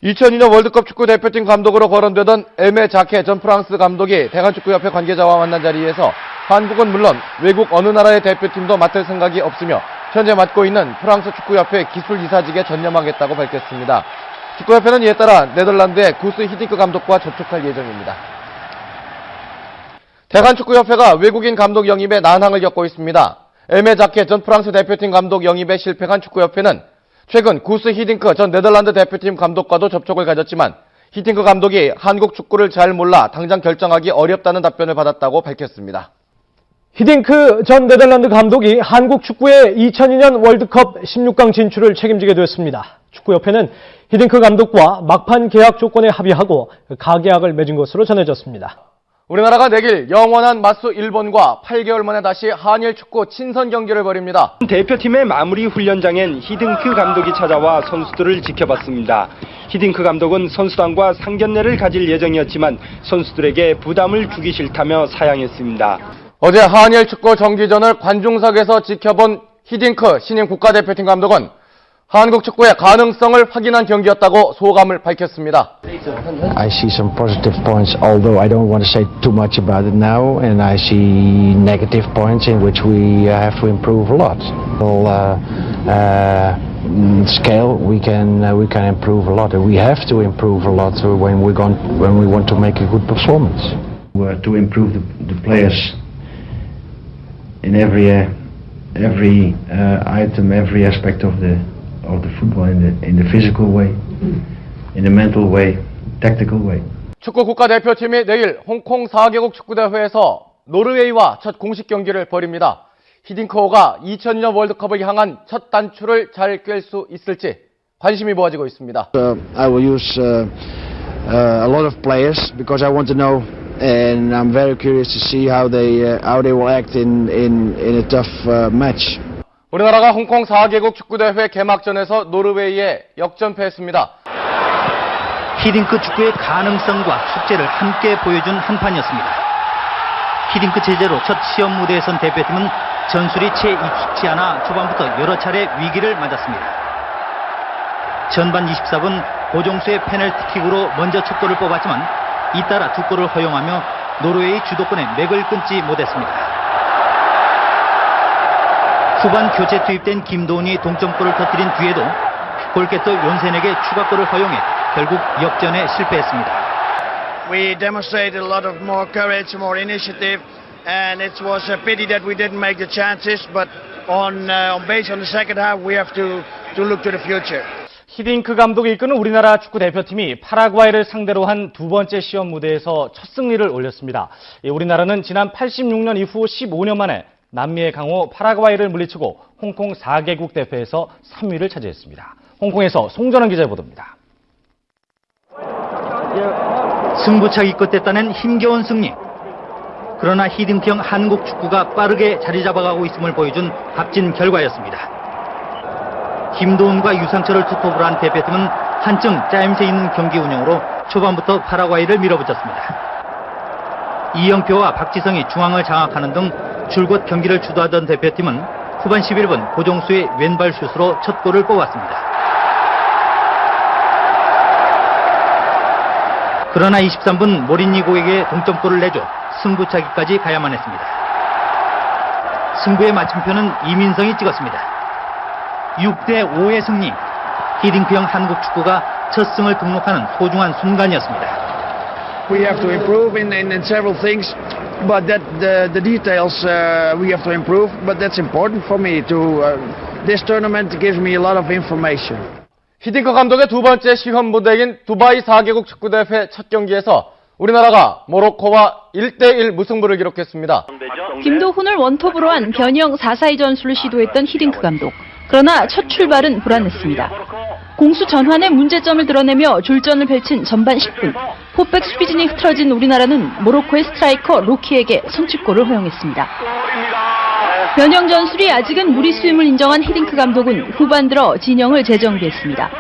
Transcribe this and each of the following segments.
2002년 월드컵 축구 대표팀 감독으로 거론되던 에메 자케 전 프랑스 감독이 대한축구협회 관계자와 만난 자리에서 한국은 물론 외국 어느 나라의 대표팀도 맡을 생각이 없으며 현재 맡고 있는 프랑스 축구협회 기술이사직에 전념하겠다고 밝혔습니다. 축구협회는 이에 따라 네덜란드의 구스 히딩크 감독과 접촉할 예정입니다. 대한축구협회가 외국인 감독 영입에 난항을 겪고 있습니다. 에메 자케 전 프랑스 대표팀 감독 영입에 실패한 축구협회는 최근 구스 히딩크 전 네덜란드 대표팀 감독과도 접촉을 가졌지만 히딩크 감독이 한국 축구를 잘 몰라 당장 결정하기 어렵다는 답변을 받았다고 밝혔습니다. 히딩크 전 네덜란드 감독이 한국 축구의 2002년 월드컵 16강 진출을 책임지게 됐습니다. 축구협회는 히딩크 감독과 막판 계약 조건에 합의하고 가계약을 맺은 것으로 전해졌습니다. 우리나라가 내길 영원한 맞수 일본과 8개월 만에 다시 한일 축구 친선 경기를 벌입니다. 대표팀의 마무리 훈련장엔 히딩크 감독이 찾아와 선수들을 지켜봤습니다. 히딩크 감독은 선수단과 상견례를 가질 예정이었지만 선수들에게 부담을 주기 싫다며 사양했습니다. 어제 한일 축구 정기전을 관중석에서 지켜본 히딩크 신임 국가대표팀 감독은 한국 축구의 가능성을 확인한 경기였다고 소감을 밝혔습니다. I see some positive points, although I don't want to say too much about it now, and I see negative points in which we have to improve a lot. Scale we can improve a lot, and we have to improve a lot when we want to make a good performance. To improve the players in every item, every aspect of the football, in the physical way, in the mental way, tactical way. 축구 국가대표팀이 내일 홍콩 4개국 축구대회에서 노르웨이와 첫 공식 경기를 벌입니다. 히딩크호가 2002년 월드컵을 향한 첫 단추를 잘 꿰 수 있을지 관심이 모아지고 있습니다. I will use a lot of players because I want to know, and I'm very curious to see how they will act in a tough match. 우리나라가 홍콩 4개국 축구대회 개막전에서 노르웨이에 역전패했습니다. 히딩크 축구의 가능성과 숙제를 함께 보여준 한판이었습니다. 히딩크 체제로 첫 시험 무대에 선 대표팀은 전술이 채 익숙치 않아 초반부터 여러 차례 위기를 맞았습니다. 전반 24분 고종수의 페널티킥으로 먼저 첫 골을 뽑았지만 잇따라 두 골을 허용하며 노르웨이 주도권에 맥을 끊지 못했습니다. 후반 교체 투입된 김도훈이 동점골을 터뜨린 뒤에도 골키퍼 욘센에게 추가골을 허용해 결국 역전에 실패했습니다. We demonstrated a lot of more courage, more initiative, and it was a pity that we didn't make the chances. But based on the second half, we have to look to the future. 히딩크 감독이 이끄는 우리나라 축구 대표팀이 파라과이를 상대로 한 두 번째 시험 무대에서 첫 승리를 올렸습니다. 우리나라는 지난 86년 이후 15년 만에 남미의 강호 파라과이를 물리치고 홍콩 4개국 대회에서 3위를 차지했습니다. 홍콩에서 송전환 기자의 보도입니다. 승부차기 끝에 따낸 힘겨운 승리. 그러나 히딩크형 한국 축구가 빠르게 자리 잡아가고 있음을 보여준 값진 결과였습니다. 김도훈과 유상철을 투톱으로 한 대표팀은 한층 짜임새 있는 경기 운영으로 초반부터 파라과이를 밀어붙였습니다. 이영표와 박지성이 중앙을 장악하는 등 줄곧 경기를 주도하던 대표팀은 후반 11분 고종수의 왼발 슛으로 첫 골을 뽑았습니다. 그러나 23분 모린니고에게 동점골을 내줘 승부차기까지 가야만 했습니다. 승부의 마침표는 이민성이 찍었습니다. 6대5의 승리. 히딩크형 한국 축구가 첫 승을 등록하는 소중한 순간이었습니다. We have to improve in several things, but the details we have to improve. But that's important for me. This tournament gives me a lot of information. 히딩크 감독의 두 번째 시험 무대인 두바이 4개국 축구대회 첫 경기에서 우리나라가 모로코와 1대1 무승부를 기록했습니다. 김도훈을 원톱으로 한 변형 4-4-2 전술을 시도했던 히딩크 감독. 그러나 첫 출발은 불안했습니다. 공수 전환의 문제점을 드러내며 졸전을 펼친 전반 10분. 포백 수비진이 흐트러진 우리나라는 모로코의 스트라이커 로키에게 선취골을 허용했습니다. 변형 전술이 아직은 무리수임을 인정한 히딩크 감독은 후반 들어 진영을 재정비했습니다.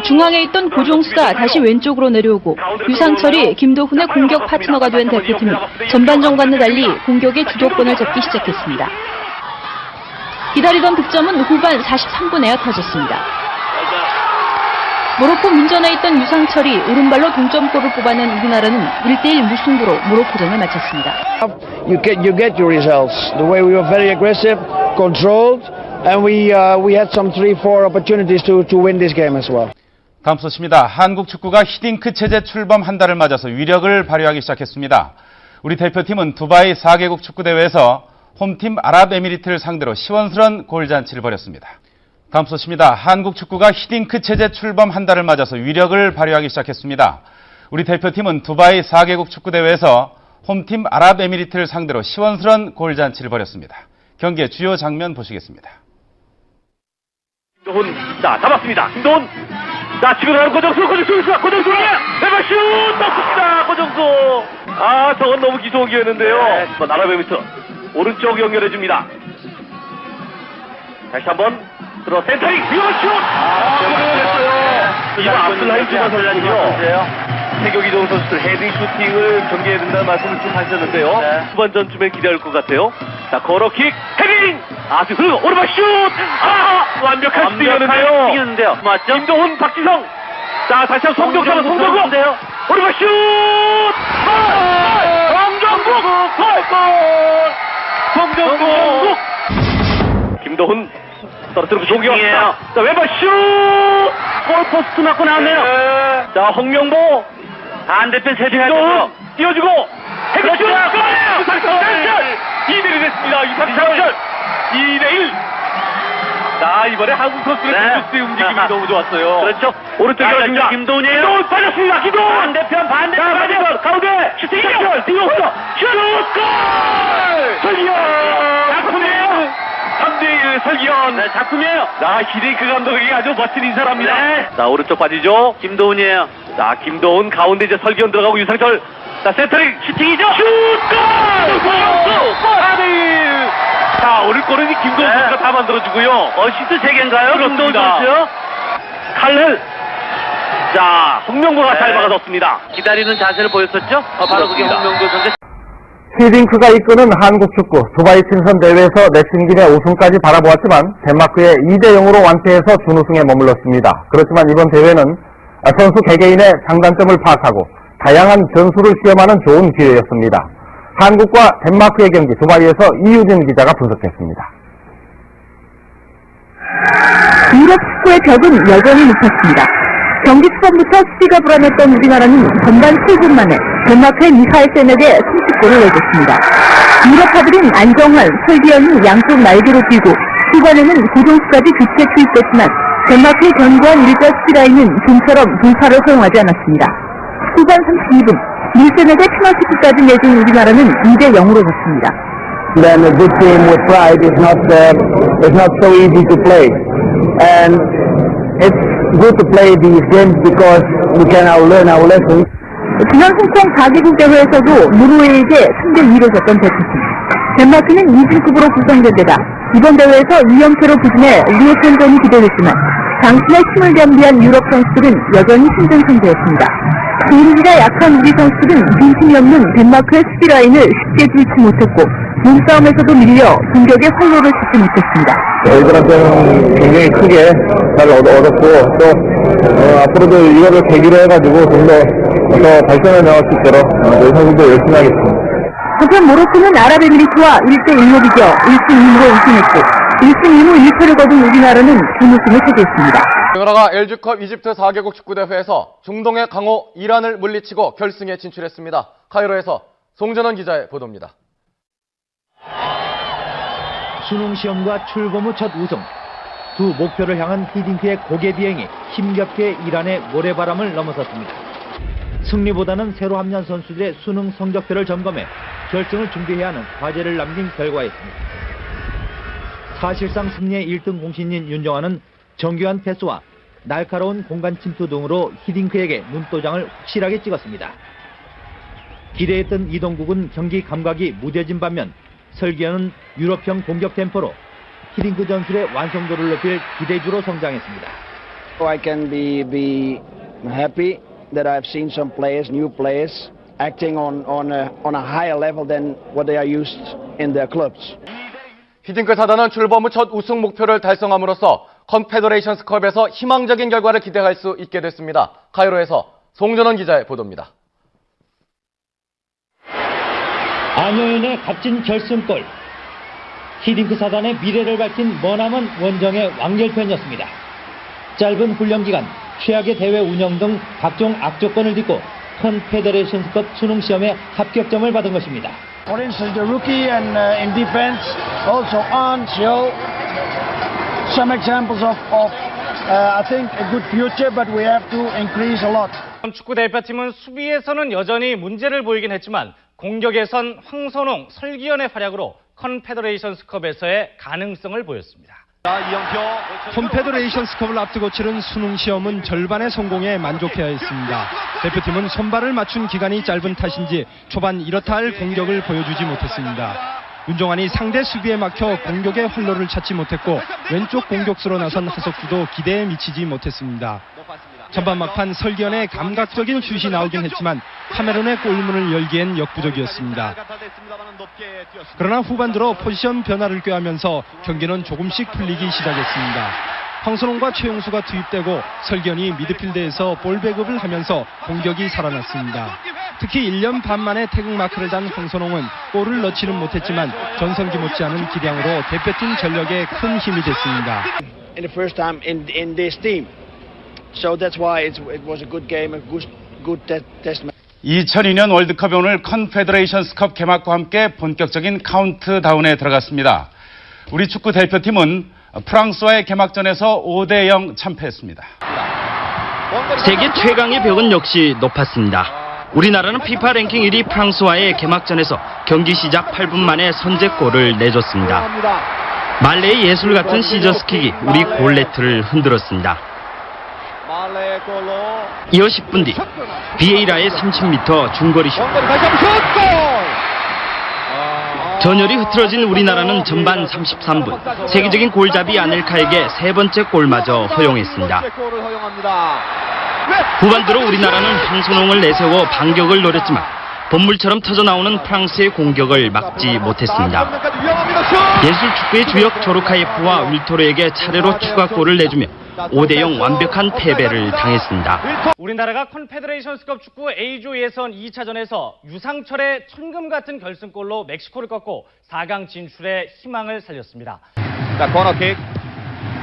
중앙에 있던 고종수가 다시 왼쪽으로 내려오고 유상철이 김도훈의 공격 파트너가 된 대표팀은 전반전과는 달리 공격의 주도권을 잡기 시작했습니다. 기다리던 득점은 후반 43분에야 터졌습니다. 모로코 문전에 있던 유상철이 오른발로 동점골을 뽑아낸 우리나라는 1대1 무승부로 모로코전을 마쳤습니다. You get your results. The way we were very aggressive, controlled, and we had some 3-4 opportunities to win this game as well. 다음 소식입니다. 한국 축구가 히딩크 체제 출범 한 달을 맞아서 위력을 발휘하기 시작했습니다. 우리 대표팀은 두바이 4개국 축구대회에서 홈팀 아랍에미리트를 상대로 시원스런 골잔치를 벌였습니다. 다음 소식입니다. 한국 축구가 히딩크 체제 출범 한 달을 맞아서 위력을 발휘하기 시작했습니다. 우리 대표팀은 두바이 4개국 축구대회에서 홈팀 아랍에미리트를 상대로 시원스런 골잔치를 벌였습니다. 경기의 주요 장면 보시겠습니다. 김도훈, 자, 잡았습니다. 김도훈, 자, 치고 나가는 고정수, 대박슛! 넣습니다, 고정수! 아, 저건 너무 기소한 기회였는데요. 아랍에미리트, 오른쪽 연결해줍니다. 다시 한번, 들어 센터링, 위험한 슛! 이거 압둘라임 주만 선수요. 태교 이동 선수들 헤딩 슈팅을 경기해야 된다는 말씀을 쭉 하셨는데요. 후반전쯤엔 기대할 것 같아요. 자, 코너킥, 헤딩! 아주 흐르고, 오른발 슛! 완벽한 슈팅이었는데요. 맞죠? 김도훈, 박지성! 자, 다시 한번 송정구! 오른발 슛! 송정국! 김도훈! 떨어뜨리고 종기였다. 자, 왼발 슛! 골포스트 맞고 나왔네요. 자, 홍명보. 반대편 세팅하죠. 띄워주고. 헤딩 슛! 2대1이 됐습니다. 2대1. 자, 이번에 한국 선수의 공격수의 움직임이 너무 좋았어요. 그렇죠. 오른쪽 열어줍니다. 김도훈이에요. 김도훈 빠졌습니다. 김도훈. 반대편. 가운데. 슈팅이죠. 띄워서. 슛! 골! 설기현. 작품이에요. 3대1 설기현. 네, 작품이에요. 자, 히딩크 감독에게 아주 멋진 인사를 합니다. 네. 자, 오른쪽 빠지죠. 김도훈이에요. 자, 김도훈 가운데 이제 설기현 들어가고 유상철. 자, 센터링 슈팅이죠. 슛! 골! 4대1. 자, 오늘 골은 김도훈 선수가 다 만들어주고요. 어시스트 3개인가요? 김도훈 선수요? 칼렐. 자, 홍명보가 잘 막아줬습니다. 기다리는 자세를 보였었죠? 바로 그게 홍명보 선수. 히딩크가 이끄는 한국 축구 두바이 친선 대회에서 내친 김에 우승까지 바라보았지만 덴마크에 2대0으로 완패해서 준우승에 머물렀습니다. 그렇지만 이번 대회는 선수 개개인의 장단점을 파악하고 다양한 전술을 시험하는 좋은 기회였습니다. 한국과 덴마크의 경기 두바이에서 이유진 기자가 분석했습니다. 유럽 축구의 벽은 여전히 높았습니다. 경기 초반부터 수비가 불안했던 우리나라는 전반 7분 만에 덴마크의 미하엘센에게 30골을 내줬습니다. 유럽파들은 안정환, 설기현이 양쪽 날개로 뛰고 후반에는 고종수까지 교체 투입됐지만 덴마크의 견고한 일자 수비 라인은 좀처럼 돌파를 허용하지 않았습니다. 후반 32분 밀센에게 페널티킥까지 내준 우리나라는 2대0으로 졌습니다. Then a good team with pride is not so easy to play, and it's good to play these games because we can now learn our lessons. 지난 홍콩 4개국 대회에서도 노르웨이에게 3대2로 졌던 대표팀. 덴마크는 2진급으로 구성된 데다 이번 대회에서 2연패로 부진해 우리의 선전이 기대됐지만 당신의 힘을 겸비한 유럽 선수들은 여전히 힘든 상대였습니다. 개인기가 약한 우리 선수들은 빈틈이 없는 덴마크의 수비 라인을 쉽게 뚫지 못했고 몸싸움에서도 밀려 공격의 활로를 찾지 못했습니다. 저희들한테는 굉장히 크게 잘 얻었고 또 앞으로도 이거를 계기로 해가지고 좀 더 발전해 나갈 수 있도록 저희 선수도 열심히 하겠습니다. 한편 모로코는 아랍에미리트와 1대1로 비겨 1승 2무로 우승했고 1승 2무 1패를 거둔 우리나라는 준우승을 차지했습니다. 우리나라가 LG컵 이집트 4개국 축구대회에서 중동의 강호 이란을 물리치고 결승에 진출했습니다. 카이로에서 송전원 기자의 보도입니다. 수능시험과 출범 후 첫 우승. 두 목표를 향한 히딩크의 고개 비행이 힘겹게 이란의 모래바람을 넘어섰습니다. 승리보다는 새로 합류한 선수들의 수능 성적표를 점검해 결승을 준비해야 하는 과제를 남긴 결과였습니다. 사실상 승리의 1등 공신인 윤정환은 정교한 패스와 날카로운 공간 침투 등으로 히딩크에게 눈도장을 확실하게 찍었습니다. 기대했던 이동국은 경기 감각이 무뎌진 반면 설기현은 유럽형 공격 템포로 히딩크 전술의 완성도를 높일 기대주로 성장했습니다. I can be happy that I've seen some players, new players, acting on a higher level than what they are used in their clubs. 히딩크 사단은 출범 후 첫 우승 목표를 달성함으로써 컨페더레이션스컵에서 희망적인 결과를 기대할 수 있게 됐습니다. 카이로에서 송전원 기자의 보도입니다. 안효연의 값진 결승골. 히딩크 사단의 미래를 밝힌 머나먼 원정의 왕결편이었습니다. 짧은 훈련 기간, 최악의 대회 운영 등 각종 악조건을 딛고 컨페더레이션스컵 수능 시험에 합격점을 받은 것입니다. For instance, the rookie and in defense also on show some examples of I think a good future, but we have to increase a lot. 축구 대표팀은 수비에서는 여전히 문제를 보이긴 했지만 공격에선 황선홍, 설기현의 활약으로 컨페더레이션스컵에서의 가능성을 보였습니다. 컨페더레이션스컵을 앞두고 치른 수능 시험은 절반의 성공에 만족해야 했습니다. 대표팀은 손발을 맞춘 기간이 짧은 탓인지 초반 이렇다 할 공격을 보여주지 못했습니다. 윤종환이 상대 수비에 막혀 공격의 활로를 찾지 못했고 왼쪽 공격수로 나선 하석주도 기대에 미치지 못했습니다. 전반 막판 설기현의 감각적인 슛이 나오긴 했지만 카메룬의 골문을 열기엔 역부족이었습니다. 그러나 후반 들어 포지션 변화를 꾀하면서 경기는 조금씩 풀리기 시작했습니다. 황선홍과 최용수가 투입되고 설기현이 미드필드에서 볼 배급을 하면서 공격이 살아났습니다. 특히 1년 반 만에 태극마크를 단 황선홍은 골을 넣지는 못했지만 전성기 못지않은 기량으로 대표팀 전력에 큰 힘이 됐습니다. In the first time in this team, so that's why it was a good game, a good test. 2002년 월드컵에 오늘 컨페더레이션스컵 개막과 함께 본격적인 카운트다운에 들어갔습니다. 우리 축구 대표팀은 프랑스와의 개막전에서 5대0 참패했습니다. 세계 최강의 벽은 역시 높았습니다. 우리나라는 피파 랭킹 1위 프랑스와의 개막전에서 경기 시작 8분 만에 선제골을 내줬습니다. 말레의 예술 같은 시저스킥이 우리 골네트를 흔들었습니다. 이어 10분 뒤 비에이라의 30m 중거리 슛. 전열이 흐트러진 우리나라는 전반 33분 세계적인 골잡이 아넬카에게 세 번째 골마저 허용했습니다. 후반 들어 우리나라는 황선홍을 내세워 반격을 노렸지만 본물처럼 터져나오는 프랑스의 공격을 막지 못했습니다. 예술 축구의 주역 조르카예프와 윌토르에게 차례로 추가골을 내주며 5대0 완벽한 패배를 당했습니다. 우리나라가 컨페더레이션스컵 축구 A조 예선 2차전에서 유상철의 천금 같은 결승골로 멕시코를 꺾고 4강 진출의 희망을 살렸습니다. 자, 코너킥.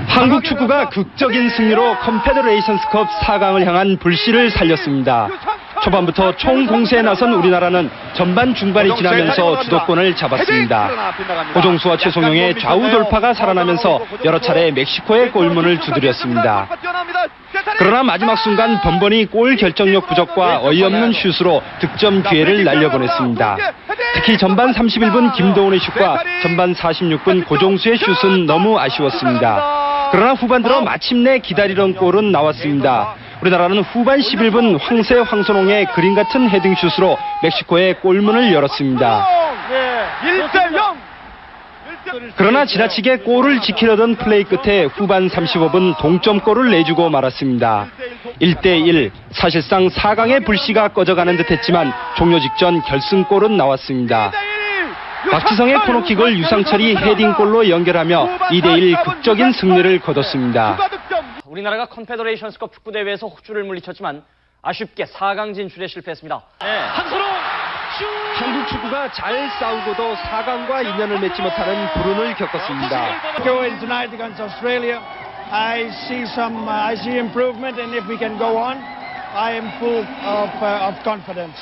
한국 축구가 극적인 승리로 컨페더레이션스컵 4강을 향한 불씨를 살렸습니다. 초반부터 총공세에 나선 우리나라는 전반 중반이 지나면서 주도권을 잡았습니다. 호종수와 최송영의 좌우 돌파가 살아나면서 여러 차례 멕시코의 골문을 두드렸습니다. 그러나 마지막 순간 번번이 골 결정력 부족과 어이없는 슛으로 득점 기회를 날려보냈습니다. 특히 전반 31분 김도훈의 슛과 전반 46분 고종수의 슛은 너무 아쉬웠습니다. 그러나 후반 들어 마침내 기다리던 골은 나왔습니다. 우리나라는 후반 11분 황새 황선홍의 그림 같은 헤딩슛으로 멕시코의 골문을 열었습니다. 1대0. 그러나 지나치게 골을 지키려던 플레이 끝에 후반 35분 동점골을 내주고 말았습니다. 1대1, 사실상 4강의 불씨가 꺼져가는 듯했지만 종료 직전 결승골은 나왔습니다. 박지성의 코너킥을 유상철이 헤딩골로 연결하며 2대1 극적인 승리를 거뒀습니다. 우리나라가 컨페더레이션스컵 축구대회에서 호주를 물리쳤지만 아쉽게 4강 진출에 실패했습니다. 한선홍! 한국 축구가 잘 싸우고도 4강과 인연을 맺지 못하는 불운을 겪었습니다. Going tonight against Australia, I see improvement, and if we can go on, I am full of confidence.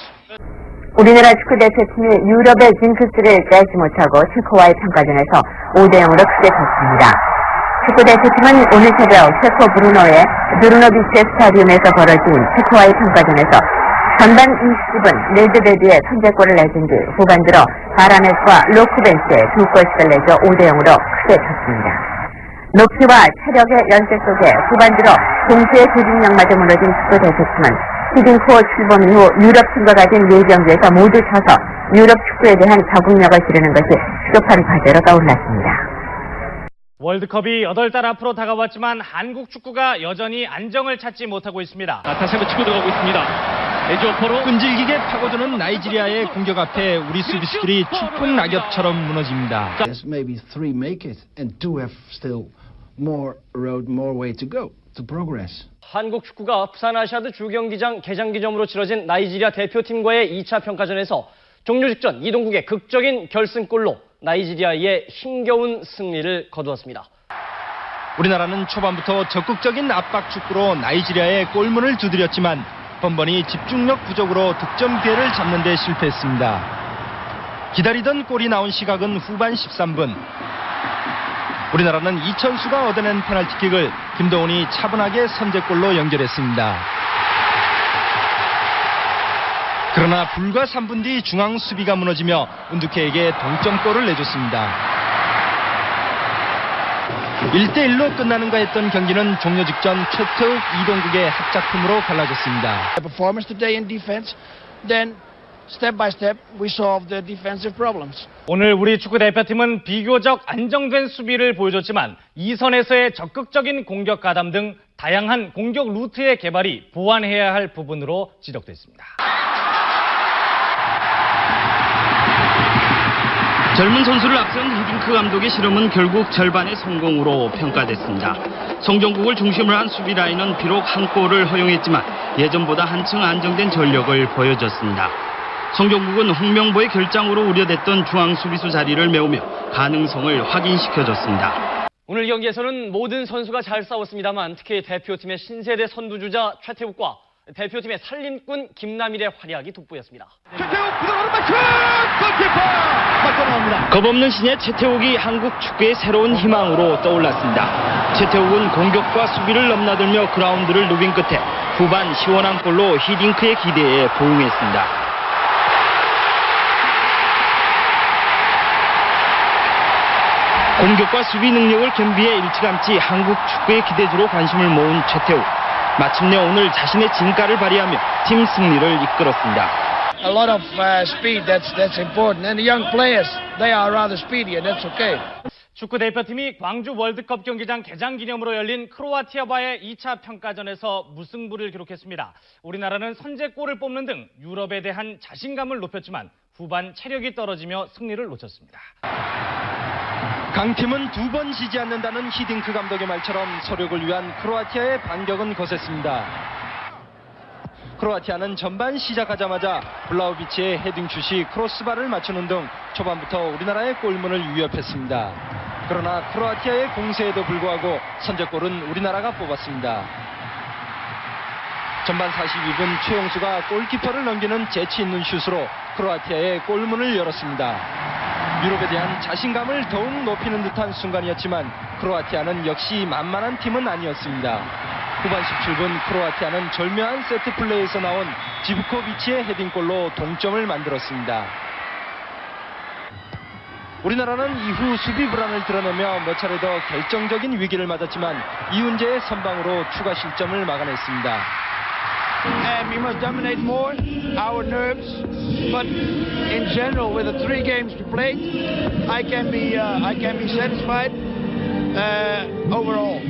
우리나라 축구 대표팀이 유럽의 징크스를 깨지 못하고 체코와의 평가전에서 5대0으로 크게 졌습니다. 축구 대표팀은 오늘 새벽 체코 브루노의 드루노비치 스타디움에서 벌어진 체코와의 평가전에서 전반 20분 네드베드의 선제골을 내준 뒤 후반 들어 바라메스와 로크벤스에 2골씩을 내줘 5대0으로 크게 졌습니다. 높이와 체력의 연세 속에 후반 들어 동시에 조직력마저 무너진 축구 대표팀은 히딩크호 출범 이후 유럽팀과 가진 4경기에서 모두 져서 유럽 축구에 대한 적응력을 기르는 것이 시급한 과제로 떠올랐습니다. 월드컵이 8달 앞으로 다가왔지만 한국 축구가 여전히 안정을 찾지 못하고 있습니다. 다시 한번 치고 들어가고 있습니다. 에조포로 끈질기게 파고드는 나이지리아의 공격 앞에 우리 수비수들이 추풍 낙엽처럼 무너집니다. Maybe 3 make it and 2 have still more road, more way to go to progress. 한국 축구가 부산 아시아드 주경기장 개장 기념으로 치러진 나이지리아 대표팀과의 2차 평가전에서 종료 직전 이동국의 극적인 결승골로 나이지리아의 힘겨운 승리를 거두었습니다. 우리나라는 초반부터 적극적인 압박 축구로 나이지리아의 골문을 두드렸지만 번번이 집중력 부족으로 득점 기회를 잡는 데 실패했습니다. 기다리던 골이 나온 시각은 후반 13분. 우리나라는 이천수가 얻어낸 페널티킥을 김동훈이 차분하게 선제골로 연결했습니다. 그러나 불과 3분 뒤 중앙 수비가 무너지며 운두케에게 동점골을 내줬습니다. 1대1로 끝나는가 했던 경기는 종료 직전 최태욱, 이동국의 합작품으로 갈라졌습니다. Performance today in defense, then step by step we solve the defensive problems. 오늘 우리 축구 대표팀은 비교적 안정된 수비를 보여줬지만 2선에서의 적극적인 공격 가담 등 다양한 공격 루트의 개발이 보완해야 할 부분으로 지적됐습니다. 젊은 선수를 앞선 히딩크 감독의 실험은 결국 절반의 성공으로 평가됐습니다. 송정국을 중심으로 한 수비 라인은 비록 한 골을 허용했지만 예전보다 한층 안정된 전력을 보여줬습니다. 송정국은 홍명보의 결장으로 우려됐던 중앙 수비수 자리를 메우며 가능성을 확인시켜줬습니다. 오늘 경기에서는 모든 선수가 잘 싸웠습니다만 특히 대표팀의 신세대 선두주자 최태욱과 대표팀의 살림꾼 김남일의 활약이 돋보였습니다. 최태욱 부담하는 마크! 골키퍼! 맞고 나옵니다. 겁없는 신예 최태욱이 한국 축구의 새로운 희망으로 떠올랐습니다. 최태욱은 공격과 수비를 넘나들며 그라운드를 누빈 끝에 후반 시원한 골로 히딩크의 기대에 부응했습니다. 공격과 수비 능력을 겸비해 일찌감치 한국 축구의 기대주로 관심을 모은 최태욱. 마침내 오늘 자신의 진가를 발휘하며 팀 승리를 이끌었습니다. A lot of speed, that's important. And the young players, they are rather speedy and that's okay. 축구 대표팀이 광주 월드컵 경기장 개장 기념으로 열린 크로아티아와의 2차 평가전에서 무승부를 기록했습니다. 우리나라는 선제골을 뽑는 등 유럽에 대한 자신감을 높였지만 후반 체력이 떨어지며 승리를 놓쳤습니다. 강팀은 두 번 지지 않는다는 히딩크 감독의 말처럼 서력을 위한 크로아티아의 반격은 거셌습니다. 크로아티아는 전반 시작하자마자 블라우비치의 헤딩슛이 크로스바를 맞추는 등 초반부터 우리나라의 골문을 위협했습니다. 그러나 크로아티아의 공세에도 불구하고 선제골은 우리나라가 뽑았습니다. 전반 42분 최용수가 골키퍼를 넘기는 재치 있는 슛으로 크로아티아의 골문을 열었습니다. 유럽에 대한 자신감을 더욱 높이는 듯한 순간이었지만 크로아티아는 역시 만만한 팀은 아니었습니다. 후반 17분 크로아티아는 절묘한 세트 플레이에서 나온 지브코비치의 헤딩골로 동점을 만들었습니다. 우리나라는 이후 수비 불안을 드러내며 몇 차례 더 결정적인 위기를 맞았지만 이훈재의 선방으로 추가 실점을 막아냈습니다. And we must dominate more our nerves, but in general, with the 3 games we played, I can be satisfied overall.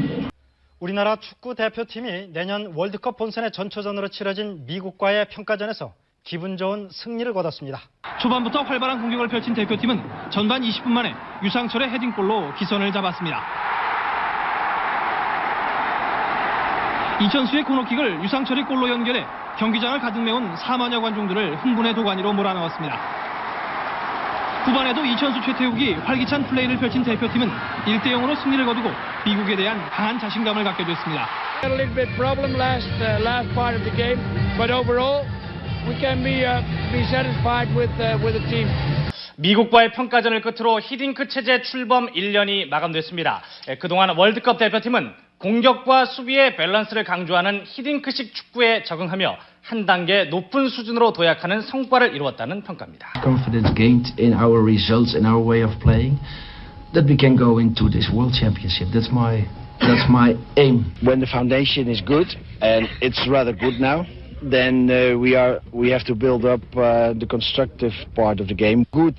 우리나라 축구 대표팀이 내년 월드컵 본선의 전초전으로 치러진 미국과의 평가전에서 기분 좋은 승리를 거뒀습니다. 초반부터 활발한 공격을 펼친 대표팀은 전반 20분 만에 유상철의 헤딩골로 기선을 잡았습니다. 이천수의 코너킥을 유상철이 골로 연결해 경기장을 가득 메운 4만여 관중들을 흥분의 도가니로 몰아넣었습니다. 후반에도 이천수 최태욱이 활기찬 플레이를 펼친 대표팀은 1대0으로 승리를 거두고 미국에 대한 강한 자신감을 갖게 됐습니다. A little bit problem last part of the game, but overall we can be satisfied with the team. 미국과의 평가전을 끝으로 히딩크 체제 출범 1년이 마감됐습니다. 그동안 월드컵 대표팀은 공격과 수비의 밸런스를 강조하는 히딩크식 축구에 적응하며 한 단계 높은 수준으로 도약하는 성과를 이루었다는 평가입니다. Confidence gained in our results, in our way of playing, that we can go into this World Championship. That's my aim. When the foundation is good, and it's rather good now, then we have to build up the constructive part of the game. Good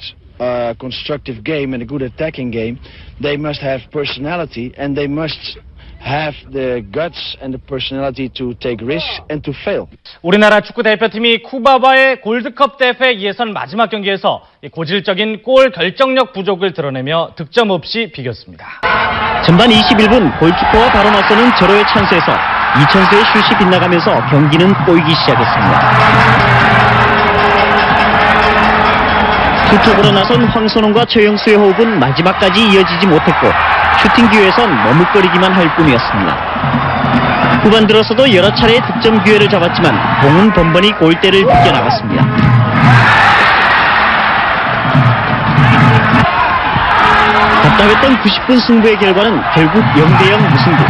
constructive game and a good attacking game, they must have personality and they must have the guts and the personality to take risks and to fail. 우리나라 축구 대표팀이 쿠바와의 골드컵 대회 예선 마지막 경기에서 고질적인 골 결정력 부족을 드러내며 득점 없이 비겼습니다. 전반 21분 골키퍼와 바로 맞서는 절호의 찬스에서 이천수의 슛이 빗나가면서 경기는 꼬이기 시작했습니다. 투톱으로 나선 황선홍과 최영수의 호흡은 마지막까지 이어지지 못했고 슈팅 기회에선 머뭇거리기만 할 뿐이었습니다. 후반 들어서도 여러 차례 득점 기회를 잡았지만 공은 번번이 골대를 비껴나갔습니다. 답답했던 90분 승부의 결과는 결국 0대0 무승부.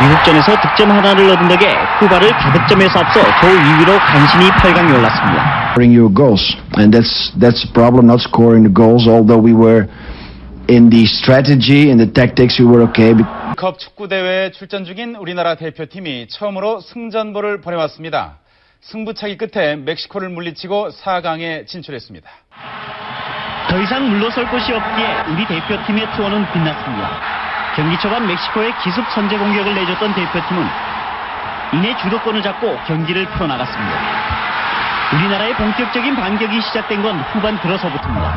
미국전에서 득점 하나를 얻은 덕에 쿠바를 다득점에서 앞서 조 2위로 간신히 8강에 올랐습니다. Scoring your goals, and that's the problem, not scoring the goals. Although we were in the strategy, in the tactics, we were okay. 컵 축구 대회에 출전 중인 우리나라 대표팀이 처음으로 승전보를 보내왔습니다. 승부차기 끝에 멕시코를 물리치고 4강에 진출했습니다. 더 이상 물러설 곳이 없기에 우리 대표팀의 투어는 빛났습니다. 경기 초반 멕시코의 기습 선제 공격을 내줬던 대표팀은 이내 주도권을 잡고 경기를 풀어나갔습니다. 우리나라의 본격적인 반격이 시작된 건 후반 들어서부터입니다.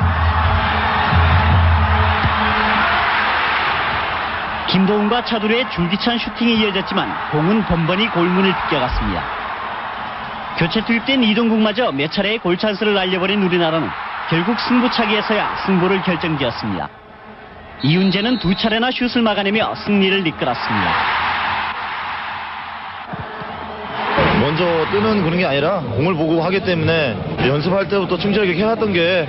김도훈과 차두리의 줄기찬 슈팅이 이어졌지만 공은 번번이 골문을 비껴갔습니다. 교체 투입된 이동국마저 몇 차례의 골찬스를 날려버린 우리나라는 결국 승부차기에서야 승부를 결정지었습니다. 이훈재는 2차례나 슛을 막아내며 승리를 이끌었습니다. 먼저 뜨는 그런 게 아니라 공을 보고 하기 때문에 연습할 때부터 충실하게 해왔던 게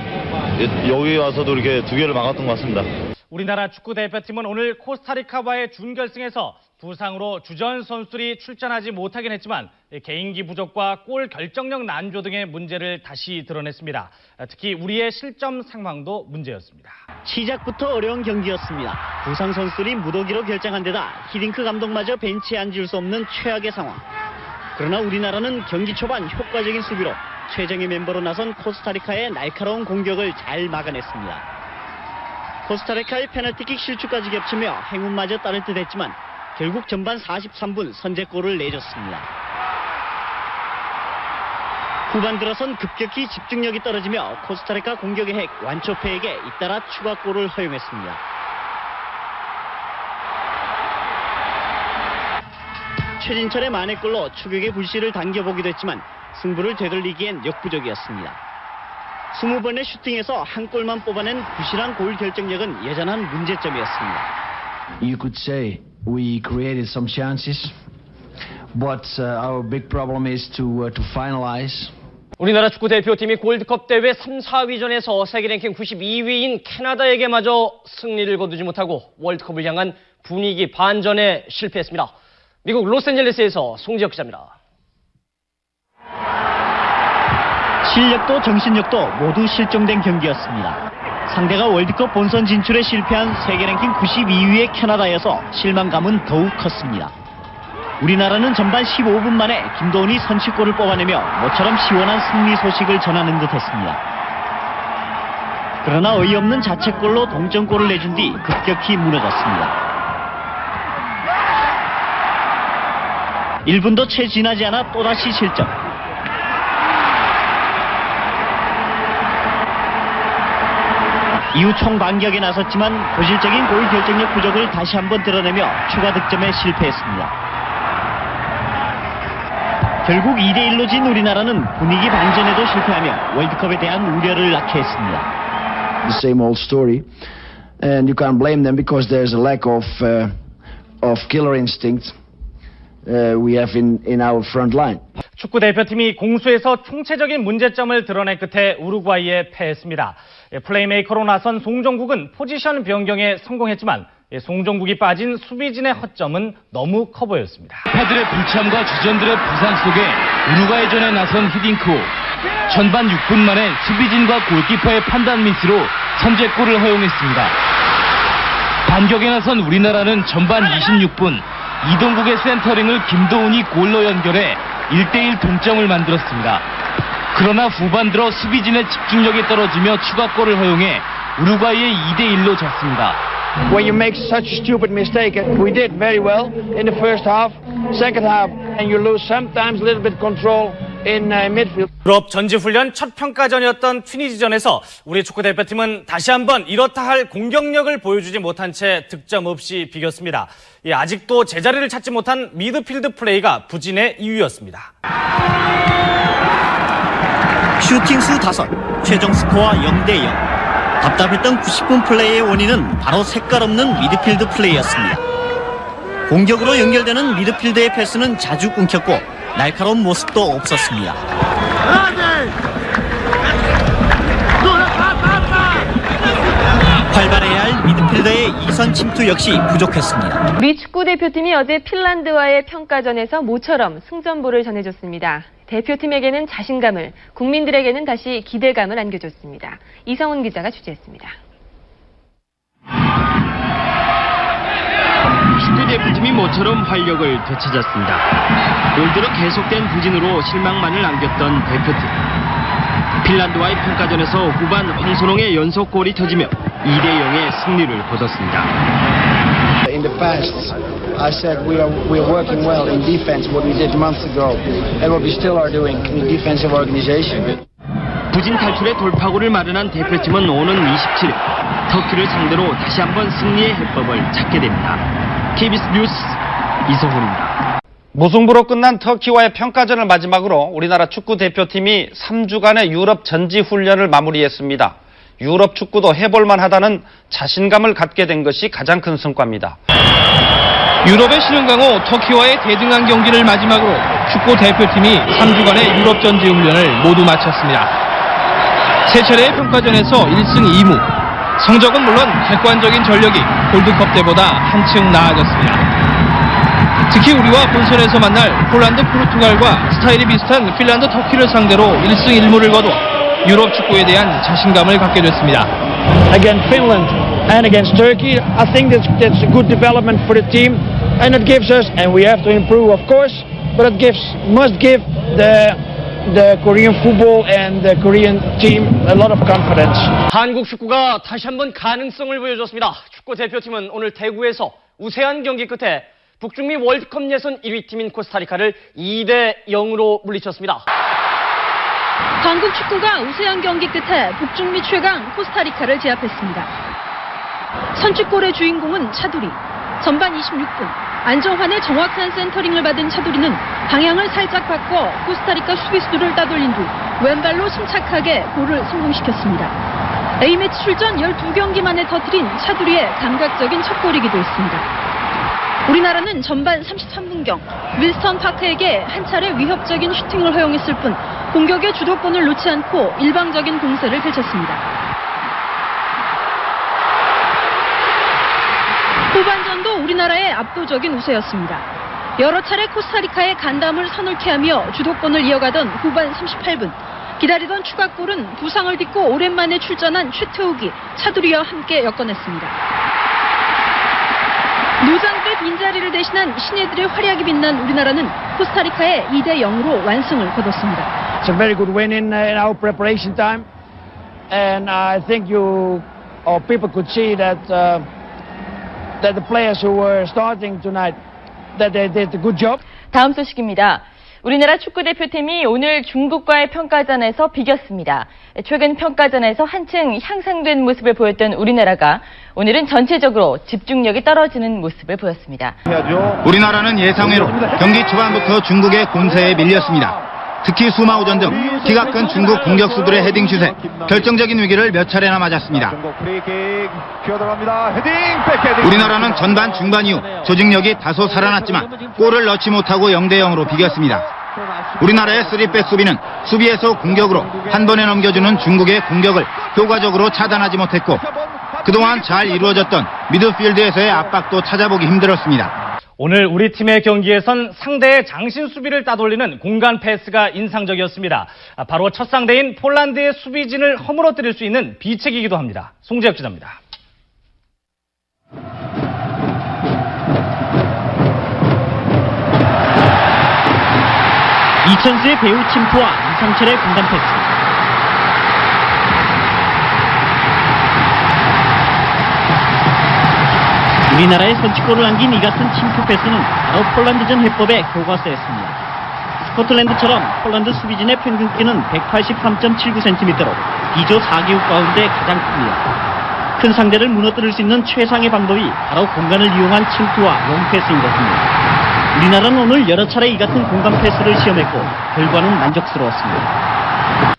여기 와서도 이렇게 2개를 막았던 것 같습니다. 우리나라 축구 대표팀은 오늘 코스타리카와의 준결승에서 부상으로 주전 선수들이 출전하지 못하긴 했지만 개인기 부족과 골 결정력 난조 등의 문제를 다시 드러냈습니다. 특히 우리의 실점 상황도 문제였습니다. 시작부터 어려운 경기였습니다. 부상 선수들이 무더기로 결정한 데다 히딩크 감독마저 벤치에 앉을 수 없는 최악의 상황. 그러나 우리나라는 경기 초반 효과적인 수비로 최정예 멤버로 나선 코스타리카의 날카로운 공격을 잘 막아냈습니다. 코스타리카의 페널티킥 실축까지 겹치며 행운마저 따를 듯 했지만 결국 전반 43분 선제골을 내줬습니다. 후반 들어선 급격히 집중력이 떨어지며 코스타리카 공격의 핵 완초페에게 잇따라 추가골을 허용했습니다. 최진철의 만회골로 추격의 불씨를 당겨보기도 했지만 승부를 되돌리기엔 역부족이었습니다. 20번의 슈팅에서 한 골만 뽑아낸 부실한 골 결정력은 여전한 문제점이었습니다. You could say we created some chances, but our big problem is to finalize. 우리나라 축구 대표팀이 골드컵 대회 3, 4위전에서 세계 랭킹 92위인 캐나다에게마저 승리를 거두지 못하고 월드컵을 향한 분위기 반전에 실패했습니다. 미국 로스앤젤레스에서 송지혁 기자입니다. 실력도 정신력도 모두 실종된 경기였습니다. 상대가 월드컵 본선 진출에 실패한 세계 랭킹 92위의 캐나다여서 실망감은 더욱 컸습니다. 우리나라는 전반 15분 만에 김도훈이 선취골을 뽑아내며 모처럼 시원한 승리 소식을 전하는 듯했습니다. 그러나 어이없는 자책골로 동점골을 내준 뒤 급격히 무너졌습니다. 1분도 채 지나지 않아 또다시 실점. 이후 총반격에 나섰지만 고질적인 골 결정력 부족을 다시 한번 드러내며 추가 득점에 실패했습니다. 결국 2대1로 진 우리나라는 분위기 반전에도 실패하며 월드컵에 대한 우려를 낳게 했습니다. The same old story, and you can't blame them because there's a lack of killer instinct we have in our front line. 축구 대표팀이 공수에서 총체적인 문제점을 드러낸 끝에 우루과이에 패했습니다. 플레이메이커로 나선 송종국은 포지션 변경에 성공했지만 송종국이 빠진 수비진의 허점은 너무 커 보였습니다. 파들의 불참과 주전들의 부상 속에 우루과이전에 나선 히딩크. 전반 6분 만에 수비진과 골키퍼의 판단 미스로 선제골을 허용했습니다. 반격에 나선 우리나라는 전반 26분 이동국의 센터링을 김도훈이 골로 연결해 1대1 동점을 만들었습니다. 그러나 후반 들어 수비진의 집중력이 떨어지며 추가골을 허용해 우루과이에 2대1로 졌습니다. when you make such a stupid mistake. We did very well in the first half. Second half, and you lose sometimes a little bit control in midfield. 유럽 전지훈련 첫 평가전이었던 튀니지전에서 우리 축구대표팀은 다시 한번 이렇다 할 공격력을 보여주지 못한 채 득점 없이 비겼습니다. 아직도 제자리를 찾지 못한 미드필드 플레이가 부진의 이유였습니다. 슈팅 수 5, 최종 스코어 0대0. 답답했던 90분 플레이의 원인은 바로 색깔 없는 미드필드 플레이였습니다. 공격으로 연결되는 미드필드의 패스는 자주 끊겼고 날카로운 모습도 없었습니다. 활발해야 할 미드필더의 이선 침투 역시 부족했습니다. 우리 축구대표팀이 어제 핀란드와의 평가전에서 모처럼 승전보를 전해줬습니다. 대표팀에게는 자신감을, 국민들에게는 다시 기대감을 안겨줬습니다. 이성훈 기자가 취재했습니다. 축구대표팀이 모처럼 활력을 되찾았습니다. 올 들어 계속된 부진으로 실망만을 남겼던 대표팀. 핀란드와의 평가전에서 후반 황선홍의 연속골이 터지며 2대0의 승리를 거뒀습니다. In the past, I said we are working well in defense, what we did months ago, and what we still are doing in defensive organization. 부진 탈출의 돌파구를 마련한 대표팀은 오는 27일 터키를 상대로 다시 한번 승리의 해법을 찾게 됩니다. KBS 뉴스 이성훈입니다. 무승부로 끝난 터키와의 평가전을 마지막으로 우리나라 축구 대표팀이 3주간의 유럽 전지 훈련을 마무리했습니다. 유럽 축구도 해볼만 하다는 자신감을 갖게 된 것이 가장 큰 성과입니다. 유럽의 신흥강호 터키와의 대등한 경기를 마지막으로 축구 대표팀이 3주간의 유럽 전지 훈련을 모두 마쳤습니다. 세 차례의 평가전에서 1승 2무. 성적은 물론 객관적인 전력이 골드컵 때보다 한층 나아졌습니다. 특히 우리와 본선에서 만날 폴란드, 포르투갈과 스타일이 비슷한 핀란드, 터키를 상대로 1승 1무를 거둬 유럽 축구에 대한 자신감을 갖게 됐습니다. Against Finland and against Turkey, I think that's a good development for the team, and it gives us, and we have to improve, of course, but it must give the Korean football and the Korean team a lot of confidence. 한국 축구가 다시 한번 가능성을 보여줬습니다. 축구 대표팀은 오늘 대구에서 우세한 경기 끝에 북중미 월드컵 예선 1위 팀인 코스타리카를 2대0으로 물리쳤습니다. 한국 축구가 우세한 경기 끝에 북중미 최강 코스타리카를 제압했습니다. 선취골의 주인공은 차두리. 전반 26분 안정환의 정확한 센터링을 받은 차두리는 방향을 살짝 바꿔 코스타리카 수비수들을 따돌린 뒤 왼발로 침착하게 골을 성공시켰습니다. A매치 출전 12경기 만에 터뜨린 차두리의 감각적인 첫 골이기도 했습니다. 우리나라는 전반 33분경 윌스턴 파크에게 한 차례 위협적인 슈팅을 허용했을 뿐 공격의 주도권을 놓지 않고 일방적인 공세를 펼쳤습니다. 후반전도 우리나라의 압도적인 우세였습니다. 여러 차례 코스타리카의 간담을 서늘케 하며 주도권을 이어가던 후반 38분 기다리던 추가골은 부상을 딛고 오랜만에 출전한 최태욱이 차두리와 함께 엮어냈습니다. 노장배 빈자리를 대신한 신예들의 활약이 빛난 우리나라는 코스타리카의 2대0으로 완승을 거뒀습니다. It's a very good win in our preparation time, and I think people could see that the players who were starting tonight that they did a good job. 다음 소식입니다. 우리나라 축구대표팀이 오늘 중국과의 평가전에서 비겼습니다. 최근 평가전에서 한층 향상된 모습을 보였던 우리나라가 오늘은 전체적으로 집중력이 떨어지는 모습을 보였습니다. 우리나라는 예상외로 경기 초반부터 중국의 공세에 밀렸습니다. 특히 수마우전 등 키가 큰 중국 공격수들의 헤딩슛에 결정적인 위기를 몇 차례나 맞았습니다. 우리나라는 전반 중반 이후 조직력이 다소 살아났지만 골을 넣지 못하고 0대0으로 비겼습니다. 우리나라의 3백 수비는 수비에서 공격으로 한 번에 넘겨주는 중국의 공격을 효과적으로 차단하지 못했고 그동안 잘 이루어졌던 미드필드에서의 압박도 찾아보기 힘들었습니다. 오늘 우리 팀의 경기에선 상대의 장신 수비를 따돌리는 공간 패스가 인상적이었습니다. 바로 첫 상대인 폴란드의 수비진을 허물어뜨릴 수 있는 비책이기도 합니다. 송재혁 기자입니다. 이천수의 배우 침투와 이상철의 공간 패스. 우리나라에 선취골을 남긴 이 같은 침투 패스는 바로 폴란드전 해법의 교과서였습니다. 스코틀랜드처럼 폴란드 수비진의 평균 키는 183.79cm로 D조 4개국 가운데 가장 큽니다. 큰 상대를 무너뜨릴 수 있는 최상의 방법이 바로 공간을 이용한 침투와 롱패스인 것입니다. 우리나라는 오늘 여러 차례 이 같은 공간 패스를 시험했고 결과는 만족스러웠습니다.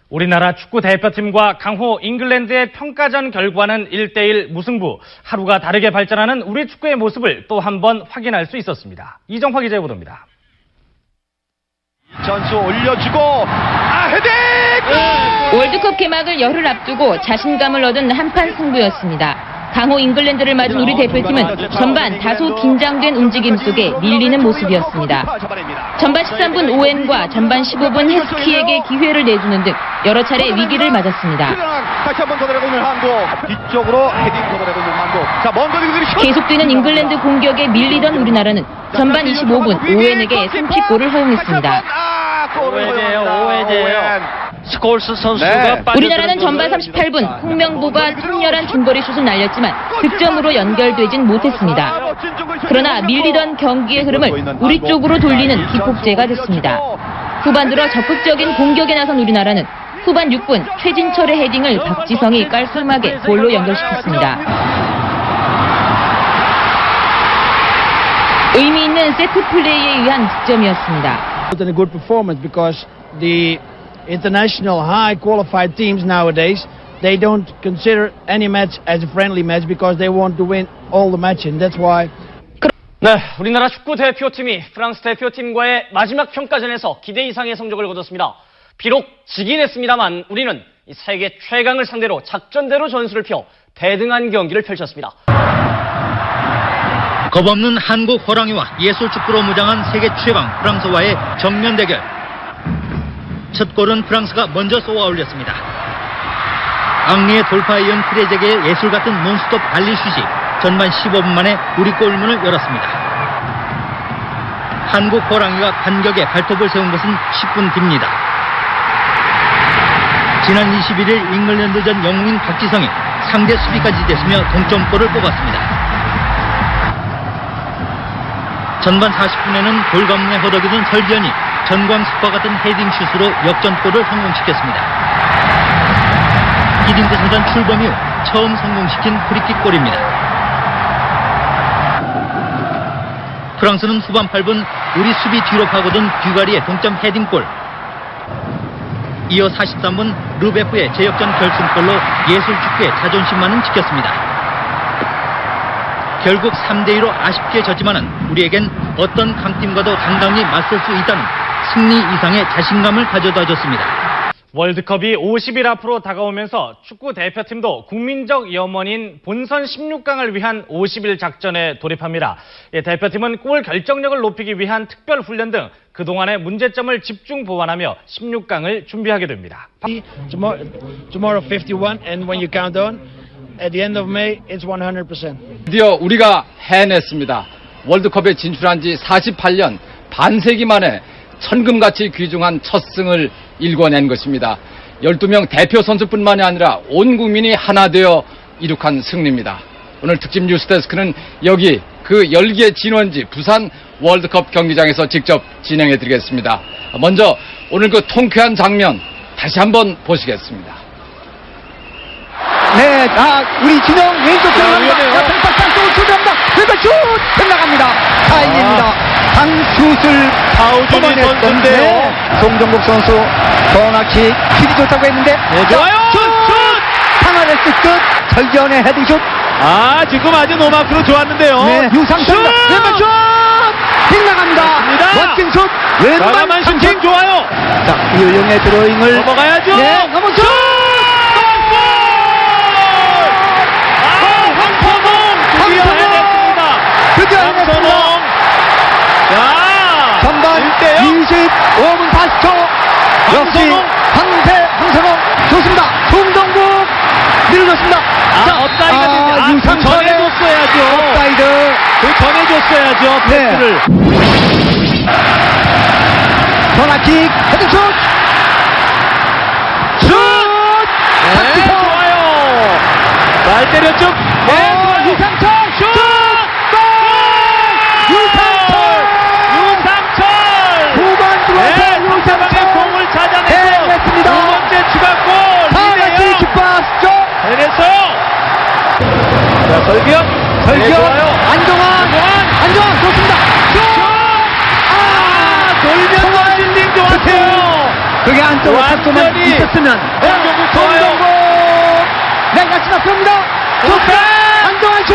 우리나라 축구 대표팀과 강호 잉글랜드의 평가전 결과는 1대1 무승부. 하루가 다르게 발전하는 우리 축구의 모습을 또 한 번 확인할 수 있었습니다. 이정화 기자의 보도입니다. 전수 올려주고 헤딩! 월드컵 개막을 열흘 앞두고 자신감을 얻은 한판 승부였습니다. 강호 잉글랜드를 맞은 우리 대표팀은 전반 다소 긴장된 움직임 속에 밀리는 모습이었습니다. 전반 13분 오웬과 전반 15분 헤스키에게 기회를 내주는 등 여러 차례 위기를 맞았습니다. 다시 한번 걷어내고는 한국 뒤쪽으로 헤딩 걷어내고는 한국. 자, 먼 거리들이 계속되는 잉글랜드 공격에 밀리던 우리나라는 전반 25분 오웬에게 선취골을 허용했습니다. 오웬이에요. 스콜스 선수가 우리나라는 전반 38분 홍명보가 통렬한 중거리 슛을 날렸지만 득점으로 연결되진 못했습니다. 그러나 밀리던 경기의 흐름을 우리 쪽으로 돌리는 기폭제가 됐습니다. 후반 들어 적극적인 공격에 나선 우리나라는 후반 6분 최진철의 헤딩을 박지성이 깔끔하게 골로 연결시켰습니다. 의미 있는 세트 플레이에 의한 득점이었습니다. A good performance because the international high qualified teams nowadays they don't consider any match as a friendly match because they want to win all the match and that's why. 네, 우리나라 축구 대표팀이 프랑스 대표팀과의 마지막 평가전에서 기대 이상의 성적을 거뒀습니다. 비록 지긴 했습니다만 우리는 이 세계 최강을 상대로 작전대로 전술을 펴 대등한 경기를 펼쳤습니다. 겁없는 한국 호랑이와 예술축구로 무장한 세계 최강 프랑스와의 정면 대결. 첫 골은 프랑스가 먼저 쏘아 올렸습니다. 앙리의 돌파에 이은 프레제게의 예술 같은 논스톱 발리슛이 전반 15분 만에 우리 골문을 열었습니다. 한국 호랑이가 반격에 발톱을 세운 것은 10분 뒤입니다. 지난 21일 잉글랜드전 영웅인 박지성이 상대 수비까지 됐으며 동점골을 뽑았습니다. 전반 40분에는 골 가문에 허덕이던 설기현이 전광석과 같은 헤딩슛으로 역전골을 성공시켰습니다. 히딩크 사단 출범 이후 처음 성공시킨 프리킥골입니다. 프랑스는 후반 8분 우리 수비 뒤로 파고든 듀가리의 동점 헤딩골. 이어 43분 르베프의 제역전 결승골로 예술축구의 자존심만은 지켰습니다. 결국 3대2로 아쉽게 졌지만은 우리에겐 어떤 강팀과도 당당히 맞설 수 있다는 승리 이상의 자신감을 가져다 줬습니다. 월드컵이 50일 앞으로 다가오면서 축구 대표팀도 국민적 염원인 본선 16강을 위한 50일 작전에 돌입합니다. 대표팀은 골 결정력을 높이기 위한 특별 훈련 등 그동안의 문제점을 집중 보완하며 16강을 준비하게 됩니다. Tomorrow 51 and when you count on at the end of May it's 100%. 드디어 우리가 해냈습니다. 월드컵에 진출한 지 48년 반세기 만에 천금같이 귀중한 첫 승을 일궈낸 것입니다. 12명 대표 선수뿐만이 아니라 온 국민이 하나 되어 이룩한 승리입니다. 오늘 특집 뉴스데스크는 여기 그 열기의 진원지 부산 월드컵 경기장에서 직접 진행해드리겠습니다. 먼저 오늘 그 통쾌한 장면 다시 한번 보시겠습니다. 네, 우리 진영 왼쪽 들어갑니다. 왼쪽 슛입니다. 왼쪽 슛! 나갑니다. 다행입니다. 강슛을 뽑아냈는데요. 송정국 선수 코너킥 킥이 좋다고 했는데 좋아요. 슛! 상하레스 끝 설견의 헤딩슛. 지금 아주 노마크로 좋았는데요. 네, 유상철 왼발 슛! 빗나갑니다. 멋진 슛! 왼발 슈팅 좋아요. 자, 이효영의 드로잉을 넘어가야죠. 네, 넘어 슛! 황선홍. 전반 25분 40초. 역시 황선홍 좋습니다. 송정국 밀어줬습니다. 업사이드가 됐는데 그 전에 줬어야죠. 업사이드. 그 전에 줬어야죠. 패스를. 코너킥 헤딩슛. 슛! 좋아요. 잘 때렸죠. 유상철 슛! 골! 돌격 안정환 좋습니다. 돌면서 힐딩 좋았어요. 그게 안쪽으로 탁구만 있었으면 송정국 내가 앞섭니다. 안정환 슛!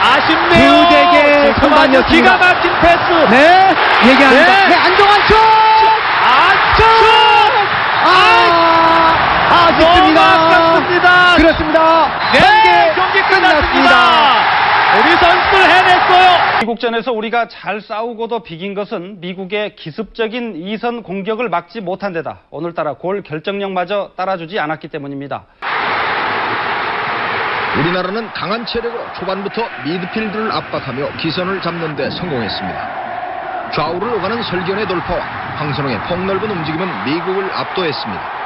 아쉽네요. 두 대의 선반이었습니다. 기가 막힌 패스. 네, 얘기합니다. 네, 안정환 슛! 아쉽습니다. 아깝습니다. 그렇습니다. 네, 경기 끝났습니다. 우리 선수들 해냈어요. 미국전에서 우리가 잘 싸우고도 비긴 것은 미국의 기습적인 이선 공격을 막지 못한 데다 오늘따라 골 결정력마저 따라주지 않았기 때문입니다. 우리나라는 강한 체력으로 초반부터 미드필드를 압박하며 기선을 잡는 데 성공했습니다. 좌우를 오가는 설견의 돌파와 황선홍의 폭넓은 움직임은 미국을 압도했습니다.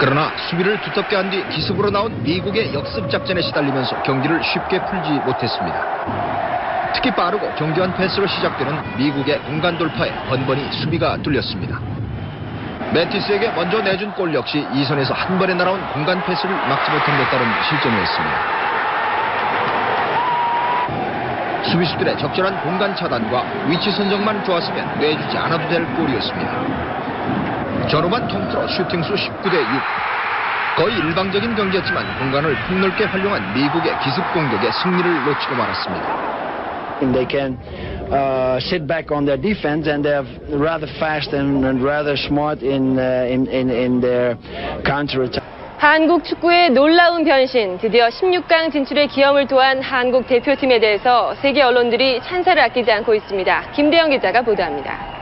그러나 수비를 두텁게 한 뒤 기습으로 나온 미국의 역습 작전에 시달리면서 경기를 쉽게 풀지 못했습니다. 특히 빠르고 정교한 패스로 시작되는 미국의 공간 돌파에 번번이 수비가 뚫렸습니다. 매티스에게 먼저 내준 골 역시 이선에서 한 번에 날아온 공간 패스를 막지 못한 데 따른 실점이었습니다. 수비수들의 적절한 공간 차단과 위치 선정만 좋았으면 내주지 않아도 될 골이었습니다. 전후반 통틀어 슈팅수 19대 6. 거의 일방적인 경기였지만 공간을 폭넓게 활용한 미국의 기습 공격에 승리를 놓치고 말았습니다. They can sit back on their defense, and they're rather fast and rather smart in their counter attack. 한국 축구의 놀라운 변신, 드디어 16강 진출에 기여를 토한 한국 대표팀에 대해서 세계 언론들이 찬사를 아끼지 않고 있습니다. 김대영 기자가 보도합니다.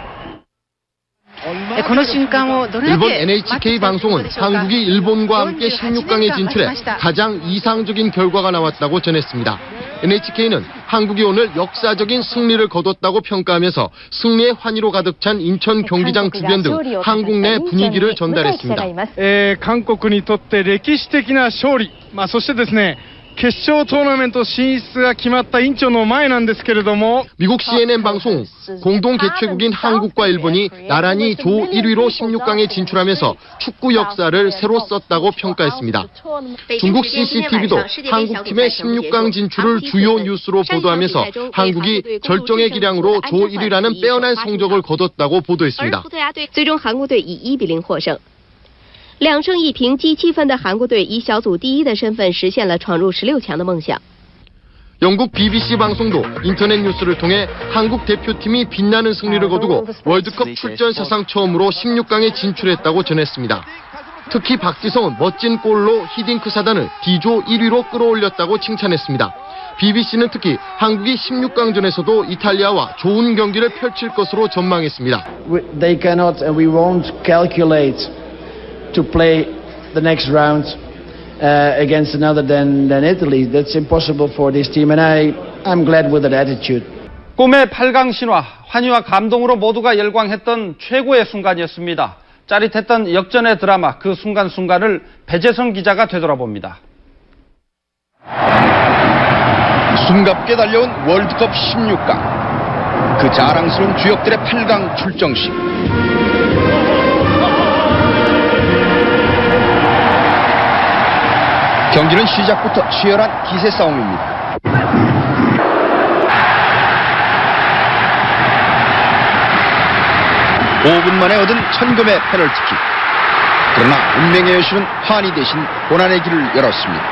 일본 NHK 방송은 한국이 일본과 함께 16강에 진출해 가장 이상적인 결과가 나왔다고 전했습니다. NHK는 한국이 오늘 역사적인 승리를 거뒀다고 평가하면서 승리의 환희로 가득 찬 인천 경기장 주변 등 한국 내 분위기를 전달했습니다. 한국にとって歴史的な勝利、そしてですね、決勝トーナメント進出が決まったインチョンの前なんですけれども 미국 CNN 방송 공동 개최국인 한국과 일본이 나란히 조 1위로 16강에 진출하면서 축구 역사를 새로 썼다고 평가했습니다. 중국 CCTV도 한국팀의 16강 진출을 주요 뉴스로 보도하면서 한국이 절정의 기량으로 조 1위라는 빼어난 성적을 거뒀다고 보도했습니다. 2胜1平积7分的韩国队以小组第一的身份实现了闯入16强的梦想。 영국 BBC 방송도 인터넷 뉴스를 통해 한국 대표팀이 빛나는 승리를 거두고 월드컵 출전 사상 처음으로 16강에 진출했다고 전했습니다. 특히 박지성은 멋진 골로 히딩크 사단을 D조 1위로 끌어올렸다고 칭찬했습니다. BBC는 특히 한국이 16강전에서도 이탈리아와 좋은 경기를 펼칠 것으로 전망했습니다. They cannot and we won't calculate to play the next round against another than Italy. That's impossible for this team, and I'm glad with that attitude. 꿈의 8강 신화, 환희와 감동으로 모두가 열광했던 최고의 순간이었습니다. 짜릿했던 역전의 드라마, 그 순간순간을 배재성 기자가 되돌아봅니다. 숨갑게 달려온 월드컵 16강. 그 자랑스러운 주역들의 8강 출정식. 경기는 시작부터 치열한 기세 싸움입니다. (5분) 만에 얻은 천금의 페널티킥. 그러나 운명의 여신은 환희 대신 고난의 길을 열었습니다.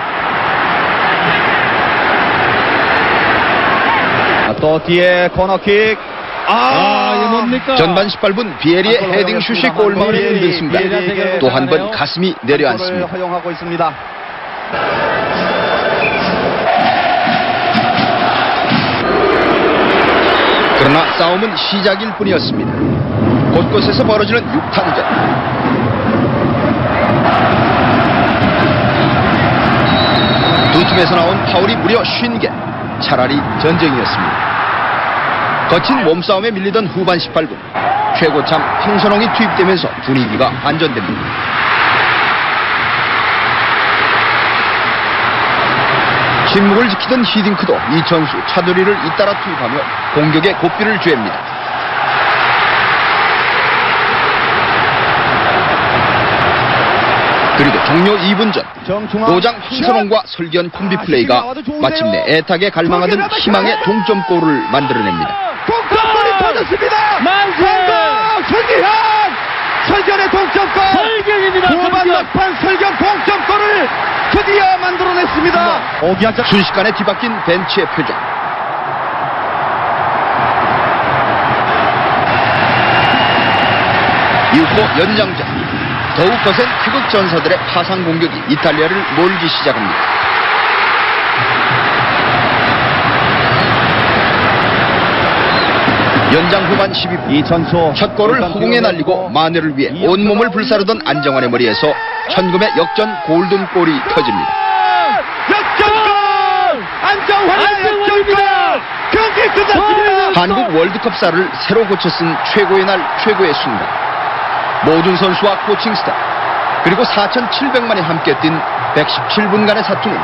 또 뒤에 코너킥. 이게 뭡니까? 전반 18분 비에리의 헤딩 슛이 골망을 흔들습니다. 또 한 번 가슴이 내려앉습니다. 허용하고 있습니다. 그러나 싸움은 시작일 뿐이었습니다. 곳곳에서 벌어지는 육탄전. 두 팀에서 나온 파울이 무려 50개. 차라리 전쟁이었습니다. 거친 몸싸움에 밀리던 후반 18분. 최고참 황선홍이 투입되면서 분위기가 반전됩니다. 침묵을 지키던 히딩크도 이천수, 차두리를 잇따라 투입하며 공격에 고삐를 쬐입니다. 그리고 종료 2분 전 고장 황선홍과 설기현 콤비 플레이가 마침내 애타게 갈망하던 희망의 동점골을 만들어냅니다. 동점골이 터졌습니다. 설기현의 동점골. 설기현입니다. 후반 막판 설기현 동점골을 드디어 만들어냈습니다. 순식간에 뒤바뀐 벤치의 표정. 이후 연장전. 더욱 거센 태극 전사들의 파상 공격이 이탈리아를 몰기 시작합니다. 연장 후반 12분 첫 골을 허공에 날리고 만회를 위해 온몸을 불사르던 안정환의 머리에서 천금의 역전 골든골이 터집니다. 역전골! 안정환의 역전골! 경기 끝났습니다. 한국 월드컵사를 새로 고쳐 쓴 최고의 날 최고의 순간. 모든 선수와 코칭 스탑 그리고 4,700만이 함께 뛴 117분간의 사투는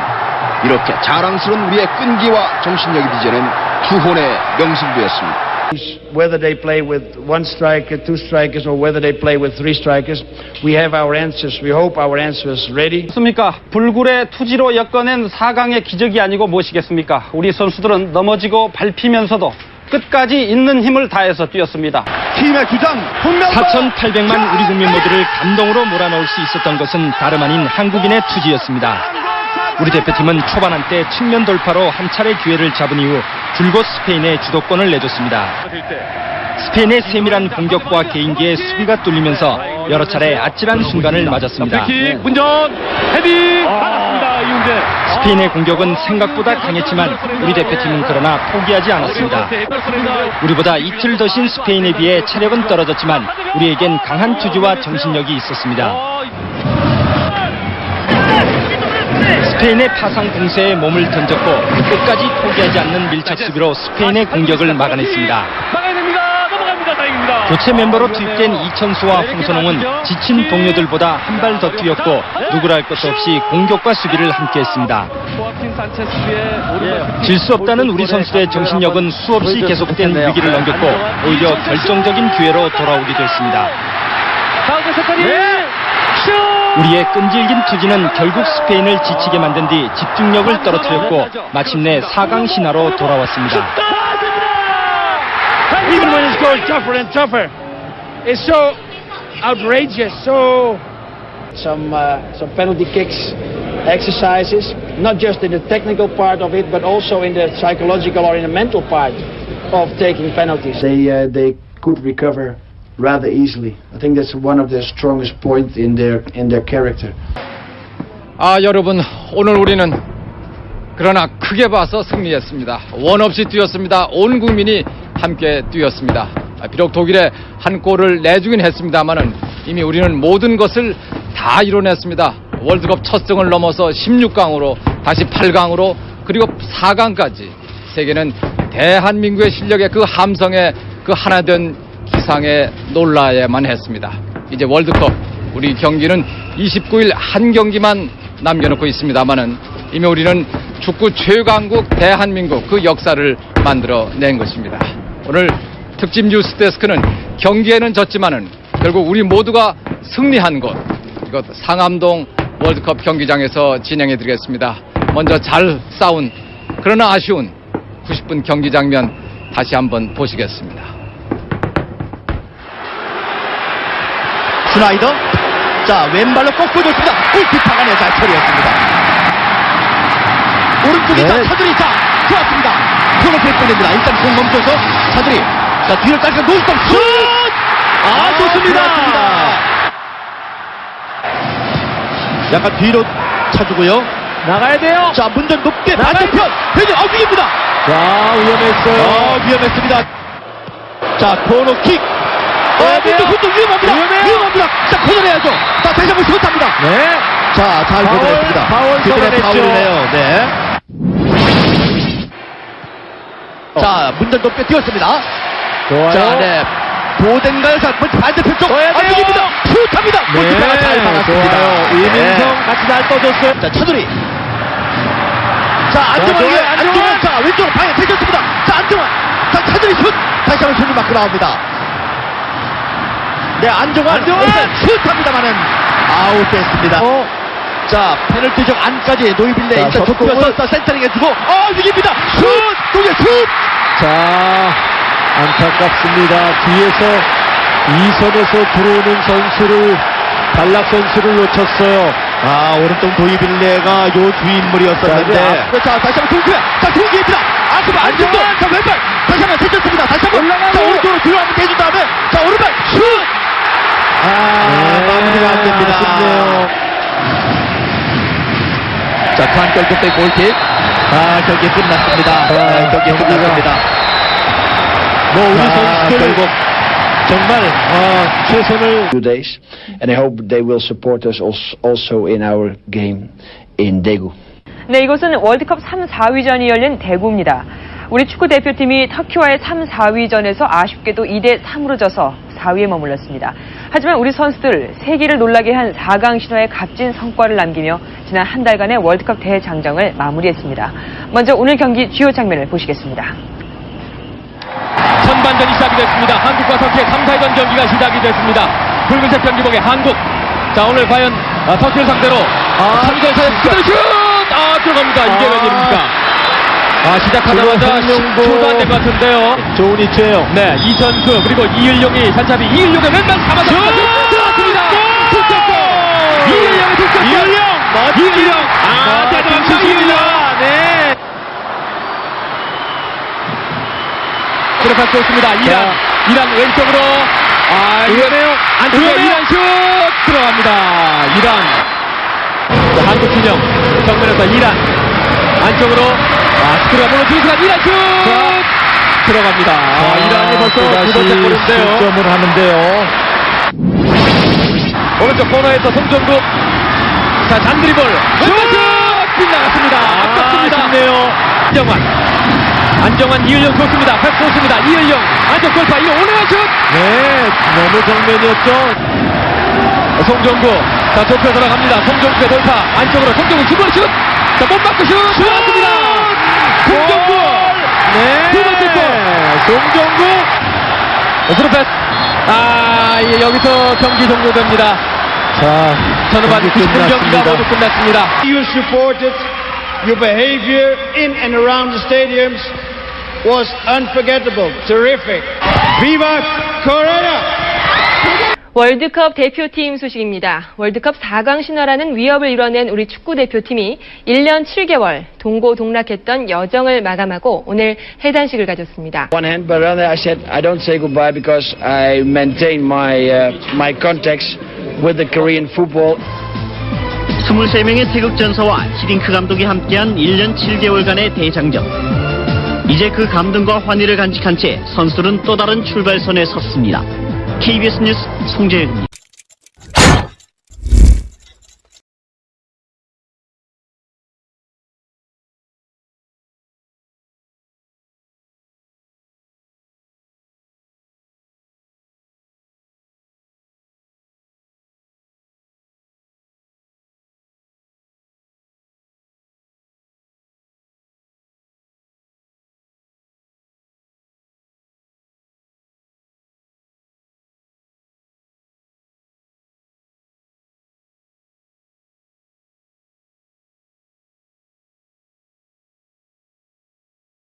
이렇게 자랑스러운 우리의 끈기와 정신력이 빚어낸 투혼의 명승부였습니다. Whether they play with one striker, two strikers, or whether they play with three strikers, we have our answers. We hope our answers ready. 습니까? 불굴의 투지로 엮어낸 4강의 기적이 아니고 무엇이겠습니까? 우리 선수들은 넘어지고 밟히면서도 끝까지 있는 힘을 다해서 뛰었습니다. 팀의 주장 4,800만 우리 국민 모두를 감동으로 몰아넣을 수 있었던 것은 다름 아닌 한국인의 투지였습니다. 우리 대표팀은 초반 한때 측면 돌파로 한 차례 기회를 잡은 이후 줄곧 스페인에 주도권을 내줬습니다. 스페인의 세밀한 공격과 개인기에 수비가 뚫리면서 여러 차례 아찔한 순간을 맞았습니다. 문전 헤딩 받았습니다. 이훈재. 스페인의 공격은 생각보다 강했지만 우리 대표팀은 그러나 포기하지 않았습니다. 우리보다 이틀 더신 스페인에 비해 체력은 떨어졌지만 우리에겐 강한 투지와 정신력이 있었습니다. 스페인의 파상 공세에 몸을 던졌고 끝까지 포기하지 않는 밀착 수비로 스페인의 공격을 막아냈습니다. 막아야 됩니다. 넘어갑니다. 다행입니다. 교체 멤버로 투입된 이천수와 황선홍은 지친 동료들보다 한 발 더 뛰었고 누구라 할 것도 없이 공격과 수비를 함께했습니다. 질 수 없다는 우리 선수들의 정신력은 수없이 계속된 위기를 넘겼고 오히려 결정적인 기회로 돌아오기도 했습니다. 우리의 끈질긴 투지는 결국 스페인을 지치게 만든 뒤 집중력을 떨어뜨렸고 마침내 4강 신화로 돌아왔습니다. Even when it's going tougher and tougher, it's so outrageous, so... Some penalty kicks exercises, not just in the technical part of it, but also in the psychological or in the mental part of taking penalties. They could recover rather easily. I think that's one of the strongest points in their character. 여러분, 오늘 우리는 그러나 크게 봐서 승리했습니다. 원 없이 뛰었습니다. 온 국민이 함께 뛰었습니다. 비록 독일에 한 골을 내주긴 했습니다만은 이미 우리는 모든 것을 다 이뤄냈습니다. 월드컵 첫 승을 넘어서 16강으로 다시 8강으로 그리고 4강까지 세계는 대한민국의 실력의 그 함성에 그 하나된 기상에 놀라야만 했습니다. 이제 월드컵 우리 경기는 29일 한 경기만 남겨놓고 있습니다만은 이미 우리는 축구 최강국 대한민국 그 역사를 만들어낸 것입니다. 오늘 특집 뉴스 데스크는 경기에는 졌지만은 결국 우리 모두가 승리한 곳 이것 상암동 월드컵 경기장에서 진행해 드리겠습니다. 먼저 잘 싸운 그러나 아쉬운 90분 경기 장면 다시 한번 보시겠습니다. 슈나이더. 자, 왼발로 꺾고 줬습니다. 골키퍼가 내잘 처리했습니다. 오른쪽에 자, 차두리. 자, 좋았습니다. 코너킥 보냅니다. 일단 공 멈춰서 차두리. 자, 뒤를 깔까 노스톱 슛! 좋습니다. 약간 뒤로 차주고요. 나가야 돼요. 자, 문전 높게 반대편. 회전 위기입니다. 자, 위험했어요. 위험했습니다. 자, 코너킥. 문전 위험합니다. 위험합니다. 자, 코너해야죠. 자, 다시 한번 슛합니다. 네. 자, 잘 보냈습니다. 파울이네요. 네. 자, 문전 높게 뛰었습니다. 좋아요. 자, 네. 보덴가요. 자, 반대편 쪽. 위기입니다. 슛합니다. 골키퍼가 잘 막았습니다. 이민성 같이 잘 떠줬어요. 자, 차두리. 자, 안정환. 자, 왼쪽으로 방향 펼쳤습니다. 자, 안정환. 자, 차두리 슛. 다시 한번 손을 맞고 나옵니다. 네, 안정환. 슛합니다만은 아웃됐습니다. 자, 페널티적 안까지 노이빌레 일단 좁혀서 센터링 해주고, 위기입니다. 슛! 동해 슛! 자, 안타깝습니다. 뒤에서 2선에서 들어오는 선수를, 발락 선수를 놓쳤어요. 오른쪽 노이빌레가 요 주인물이었었는데. 자, 다시 한번 동구야. 자, 동기입니다. 그럼 안정도. 자, 왼발. 다시 한번 세졌습니다. 다시 한번. 자, 오른쪽으로 들어가면 해준 다음에. 자, 오른발. 슛! 마무리가 안 됩니다. 아쉽네요. 자, 관결국대 골킥. 경기 끝났습니다. 경기 끝났습니다. 우리 선수들 결국 정말 최선을. 2 days, and I hope they will support us also in our game in Daegu. 네, 이곳은 월드컵 3, 4위전이 열린 대구입니다. 우리 축구 대표팀이 터키와의 3, 4위전에서 아쉽게도 2대3으로 져서 4위에 머물렀습니다. 하지만 우리 선수들 세계를 놀라게 한 4강 신화의 값진 성과를 남기며 지난 한 달간의 월드컵 대장정을 마무리했습니다. 먼저 오늘 경기 주요 장면을 보시겠습니다. 선반전이 시작이 됐습니다. 한국과 터키의 3, 4위전 경기가 시작이 됐습니다. 붉은색 경기복의 한국. 자, 오늘 과연 터키를 상대로 3위전에서 그대로 슛! 들어갑니다. 이게 웬일입니까? 시작하자마자 10초도 안 된 것 같은데요. 좋은 위치예요. 네, 이전수 그리고 이을용이 현잡이 이을용의 왼발 잡아서 들어갔습니다. 득점골! 이을용의 득점골! 이을용! 대단합니다. 이을용! 네. 들어갈 수 없습니다. 이란 왼쪽으로 이거네요. 안쪽에 이란 슛 들어갑니다. 이란. 자, 한국 진영 정면에서 이란 안쪽으로 스크루가 무너지는 이란 슛 들어갑니다. 이란이 벌써 두 번째 골인데요. 득점을 하는데요. 오른쪽 코너에서 송정국. 자, 잔드리볼 왼발 슛 빗나갔습니다. 아깝습니다. 아쉽네요. 안정환 이을용 좋습니다. 백 좋습니다. 이을용 안쪽 골파 이거 오네요 슛. 네, 너무 정면이었죠. 송정구. 자, 좁혀 들어갑니다. 송정구의 돌파 안쪽으로 송정구 두 번 슛. 자, 못 맞고 슛 들어갔습니다. 송정구. 네. 두 번째 골. 송정구. 스루 패스. 여기서 경기 종료됩니다. 자, 전후반 90분 경기가 모두 끝났습니다. You supported, your behavior in and around the stadiums was unforgettable, terrific. Viva Korea! 월드컵 대표팀 소식입니다. 월드컵 4강 신화라는 위협을 이뤄낸 우리 축구 대표팀이 1년 7개월 동고동락했던 여정을 마감하고 오늘 해단식을 가졌습니다. One hand, but on the other, I said I don't say goodbye because I maintain my contacts with the Korean football. 23명의 태극전사와 히딩크 감독이 함께한 1년 7개월간의 대장정. 이제 그 감동과 환희를 간직한 채 선수들은 또 다른 출발선에 섰습니다. KBS 뉴스 송재혁입니다.